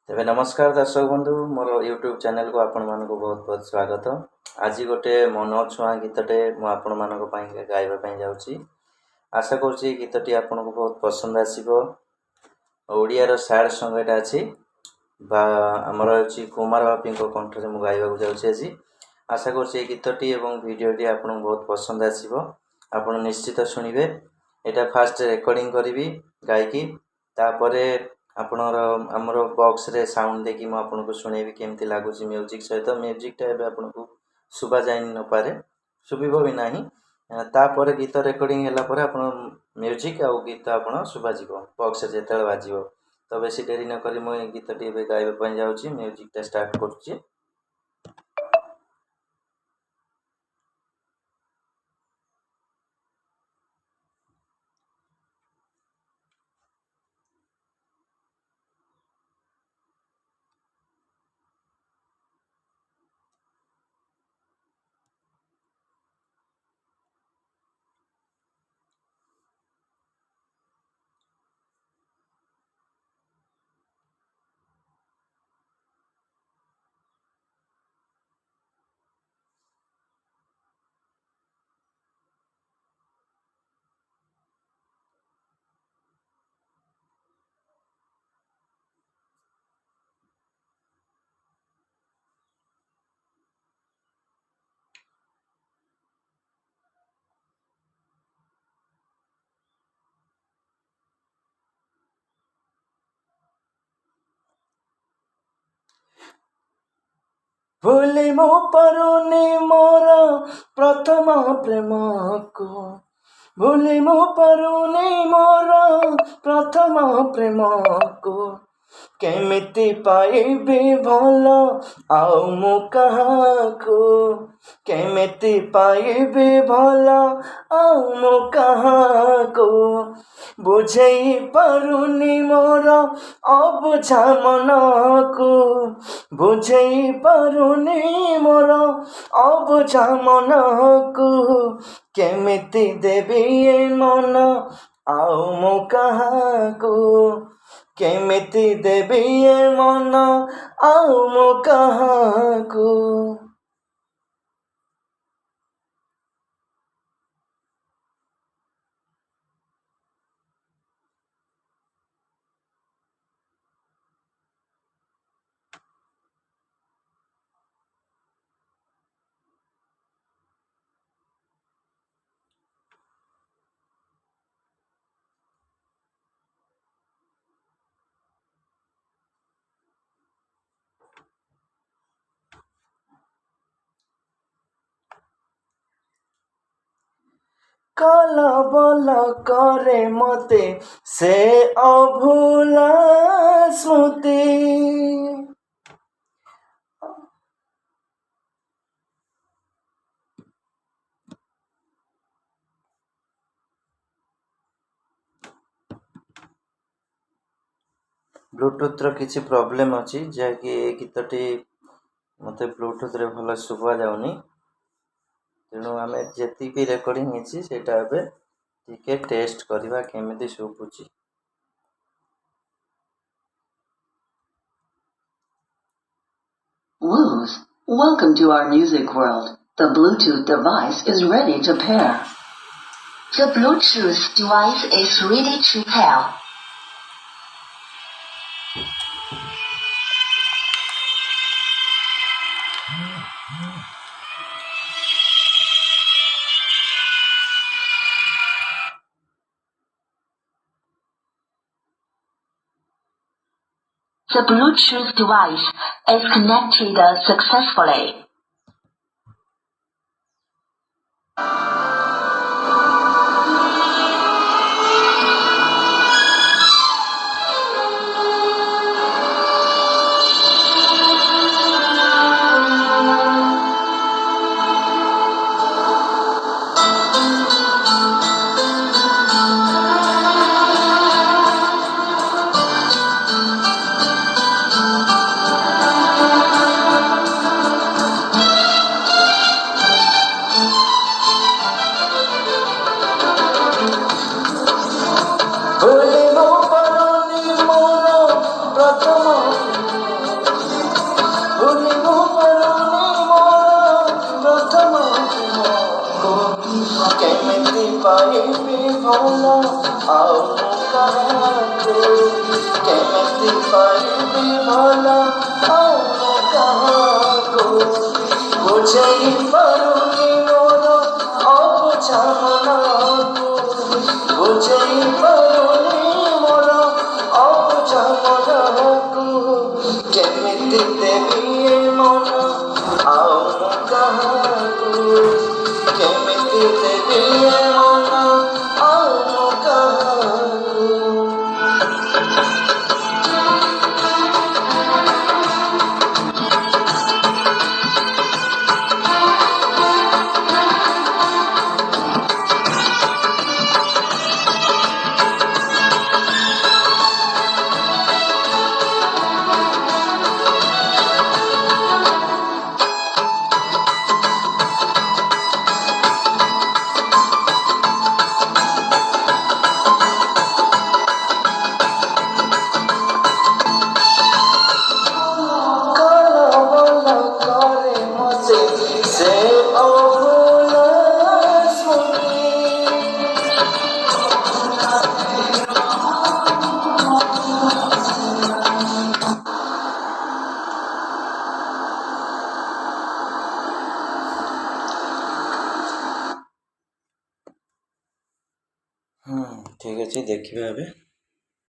तेबे नमस्कार दर्शक बंधु मोर यूट्यूब चैनल को आपण मानक बहुत बहुत स्वागत। आज गोटे मन छुआ गीतटे मु आपण मानक पई गाइबा पई जाउची। आशा करछि गीतटी आपण को बहुत पसंद आसीबो। ओडिया रो सैड सॉन्ग एटा अछि बा हमर अछि कुमार बापी को कंठ से मु गाइबा को जाउची। आज आशा करछि गीतटी एवं वीडियोटी आपण को बहुत पसंद आसीबो। आपण निश्चित सुनिबे। एटा फास्ट रिकॉर्डिंग करबी गायकी तापरे आपणर आमर बॉक्स रे साउंड देखि मु आपन को सुनेबी केमती लागुची म्यूजिक सहित। म्यूजिक टा एबे आपन को सुबा जाय न पारे सुबिबो भी नाही। तापरे गीत रिकॉर्डिंग हैला परे आपन म्यूजिक आ गीत आपन सुबा जीवो बॉक्स जेतल बाजिवो। तो बेसी देरी न करी मु गीत टी एबे गाइबा पई जाउची। म्यूजिक टा स्टार्ट करछि। भूली मो परुनी मोर प्रथम प्रेम को। भूली मो परुनी मोर प्रथम प्रेम को। केमिति पाइबी भल आउ मु कहाको। केमिति पाइबी भल आउ मु कहाको। बुझेई पारुनी मोर अबुझा मन को। बुझेई पारुनी मोर अबुझा मन को। केमिति देबी ए मन आउ मु कहाको। केमिति देबी ए मन आउ मु कहाको। कल बल करे मते से अभूला स्मृति। ब्लूटूथ रो किछि प्रॉब्लम अछि जे कि गीतटी मते ब्लूटूथ रे भल सुबा जाउनी। तेणु आमे जेति भी रेकॉर्डिंग हिची सेटा एबे टिके टेस्ट करबा केमिति सुबुची। Welcome to our music world. The Bluetooth device is ready to pair. The Bluetooth device is ready to pair. The Bluetooth device is connected successfully. मन आउ काहाको केमिति पाइबी भल आउ काहाको बुझाई पारुनी मोर अबुझा मनको बुझाई पारुनी मोर अबुझा मनको केमिति देबी ए मन आउ काहाको केमिति देबी ए मन आउ काहाको ଠିକ୍ ଅଛି ଦେଖିବା ଏବେ।